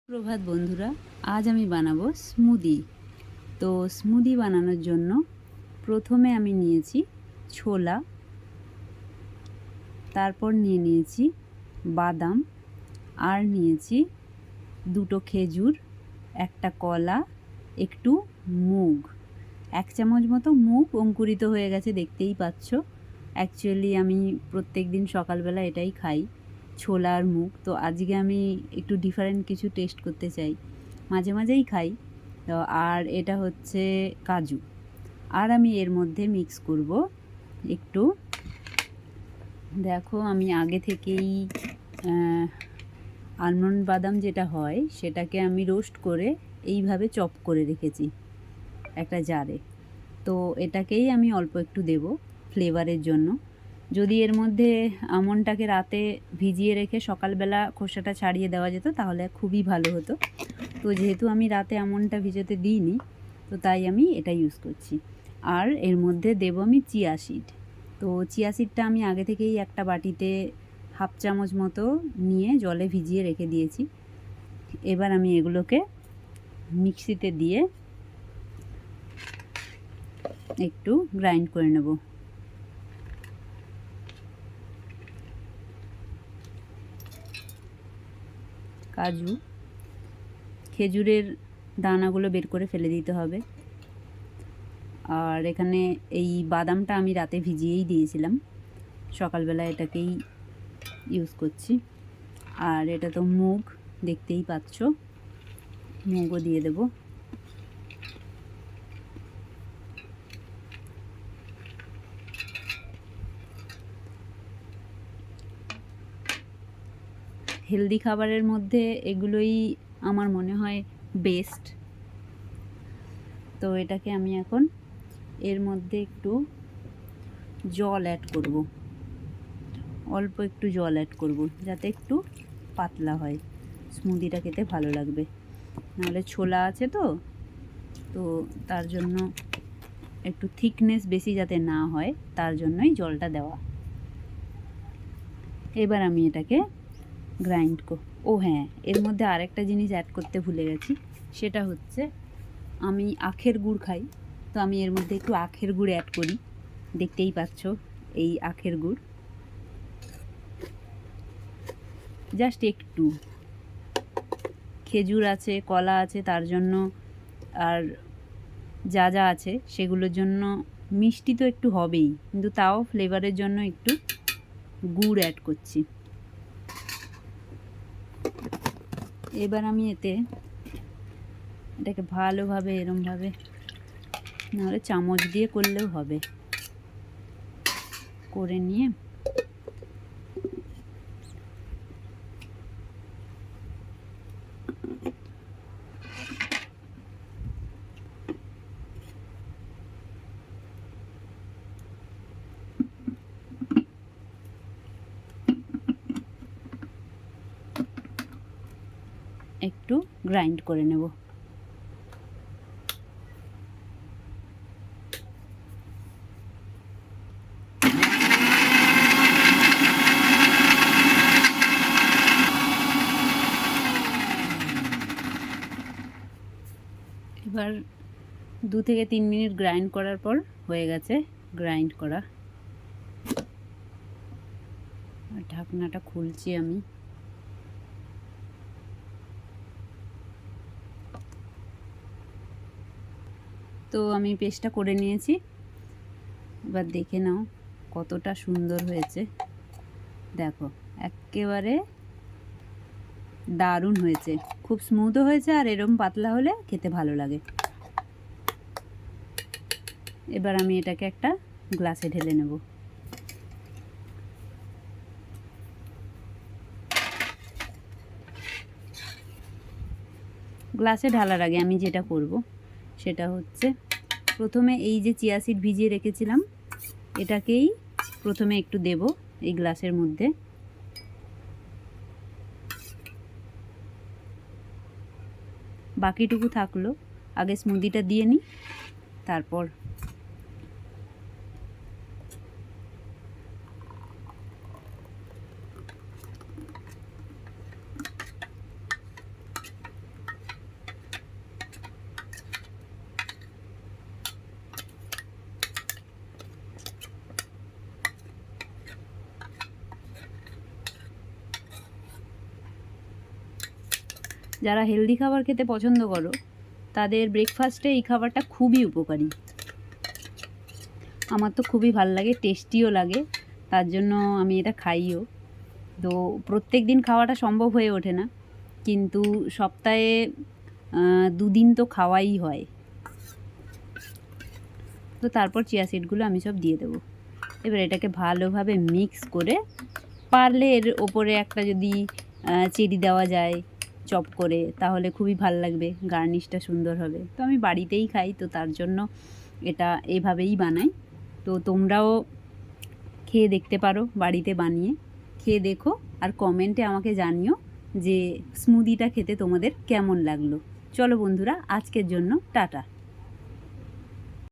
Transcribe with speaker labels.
Speaker 1: প্রভাত বন্ধুরা, আজ আমি বানাবো স্মুদি। তো স্মুদি বানানোর জন্য প্রথমে আমি নিয়েছি ছোলা, তারপর নিয়েছি বাদাম, আর নিয়েছি দুটো খেজুর, একটা কলা, একটু মুগ, 1 চামচ মতো মুগ অঙ্কুরিত হয়ে গেছে, দেখতেই পাচ্ছ। অ্যাকচুয়ালি আমি প্রত্যেক দিন সকালবেলা এটাই খাই, ছোলা আর মুগ। তো আজকে আমি একটু ডিফারেন্ট কিছু টেস্ট করতে চাই, মাঝে মাঝেই খাই। তো আর এটা হচ্ছে কাজু। আর আমি এর মধ্যে মিক্স করব একটু, দেখো আমি আগে থেকেই আলমন্ড বাদাম যেটা হয় সেটাকে আমি রোস্ট করে এইভাবে চপ করে রেখেছি একটা জারে। তো এটাকেই আমি অল্প একটু দেব ফ্লেভারের জন্য। যদি এর মধ্যে আমন্ডটাকে রাতে ভিজিয়ে রেখে সকালবেলা খোসাটা ছাড়িয়ে দেওয়া যেত তাহলে খুবই ভালো হতো। তো যেহেতু আমি রাতে আমন্ডটা ভিজাতে দিইনি, তো তাই আমি এটা ইউজ করছি। আর এর মধ্যে দেব আমি চিয়া সিড। তো চিয়া সিডটা আমি আগে থেকেই একটা বাটিতে 1/2 চামচ মতো নিয়ে জলে ভিজিয়ে রেখে দিয়েছি। এবার আমি এগুলোকে মিক্সিতে দিয়ে একটু গ্রাইন্ড করে নেব। কাজু, খেজুরের দানাগুলো বের করে ফেলে দিতে হবে। আর এখানে এই বাদামটা আমি রাতে ভিজিয়েই দিয়েছিলাম, সকালবেলা এটাকেই ইউজ করছি। আর এটা তো মুগ, দেখতেই পাচ্ছ, মুগও দিয়ে দেব। হেলদি খাবারের মধ্যে এগুলোই আমার মনে হয় বেস্ট। তো এটাকে আমি এখন এর মধ্যে একটু জল অ্যাড করব, অল্প একটু জল অ্যাড করব যাতে একটু পাতলা হয়, স্মুদিটা খেতে ভালো লাগবে। নাহলে ছোলা আছে তো তো তার জন্য একটু থিকনেস বেশি যাতে না হয় তার জন্যই জলটা দেওয়া। এবার আমি এটাকে গ্রাইন্ড ও হ্যাঁ, এর মধ্যে আরেকটা জিনিস অ্যাড করতে ভুলে গেছি, সেটা হচ্ছে আমি আখের গুড় খাই। তো আমি এর মধ্যে একটু আখের গুড় অ্যাড করি, দেখতেই পাচ্ছ এই আখের গুড়, জাস্ট একটু। খেজুর আছে, কলা আছে, তার জন্য আর যা যা আছে সেগুলোর জন্য মিষ্টি তো একটু হবেই, কিন্তু তাও ফ্লেভারের জন্য একটু গুড় অ্যাড করছি। এবার আমি এটাকে ভালোভাবে এরমভাবে, নাহলে চামচ দিয়ে করলেও হবে, করে নিয়ে একটু গ্রাইন্ড করে নেব। এবার 2 থেকে 3 মিনিট গ্রাইন্ড করার পর হয়ে গেছে গ্রাইন্ড করা। আর ঢাকনাটা খুলছি আমি। তো আমি পেস্টটা করে নিয়েছি, এবার দেখে নাও কতটা সুন্দর হয়েছে। দেখো একেবারে দারুণ হয়েছে, খুব স্মুথও হয়েছে, আর এরম পাতলা হলে খেতে ভালো লাগে। এবার আমি এটাকে একটা গ্লাসে ঢেলে নেব। গ্লাসে ঢালার আগে আমি যেটা করব সেটা হচ্ছে, প্রথমে এই যে চিয়া সিড ভিজিয়ে রেখেছিলাম এটাকেই প্রথমে একটু দেব এই গ্লাসের মধ্যে। বাকিটুকু থাকলো, আগে স্মুদিটা দিয়ে নিই, তারপর যারা হেলদি খাবার খেতে পছন্দ করো তাদের ব্রেকফাস্টে এই খাবারটা খুবই উপকারী। আমার তো খুবই ভাল লাগে, টেস্টিও লাগে, তার জন্য আমি এটা খাইও। তো প্রত্যেক দিন খাওয়াটা সম্ভব হয়ে ওঠে না, কিন্তু সপ্তাহে 2 দিন তো খাওয়াই হয়। তো তারপর চিয়া সিডগুলো আমি সব দিয়ে দেবো। এবার এটাকে ভালোভাবে মিক্স করে, পারলে এর ওপরে একটা যদি চেরি দেওয়া যায় চপ করে, তাহলে খুবই ভাল লাগবে, গার্নিশটা সুন্দর হবে। তো আমি বাড়িতেই খাই, তো তার জন্য এটা এভাবেই বানাই। তো তোমরাও খেয়ে দেখতে পারো, বাড়িতে বানিয়ে খেয়ে দেখো, আর কমেন্টে আমাকে জানিও যে স্মুদিটা খেতে তোমাদের কেমন লাগলো। চলো বন্ধুরা, আজকের জন্য টাটা।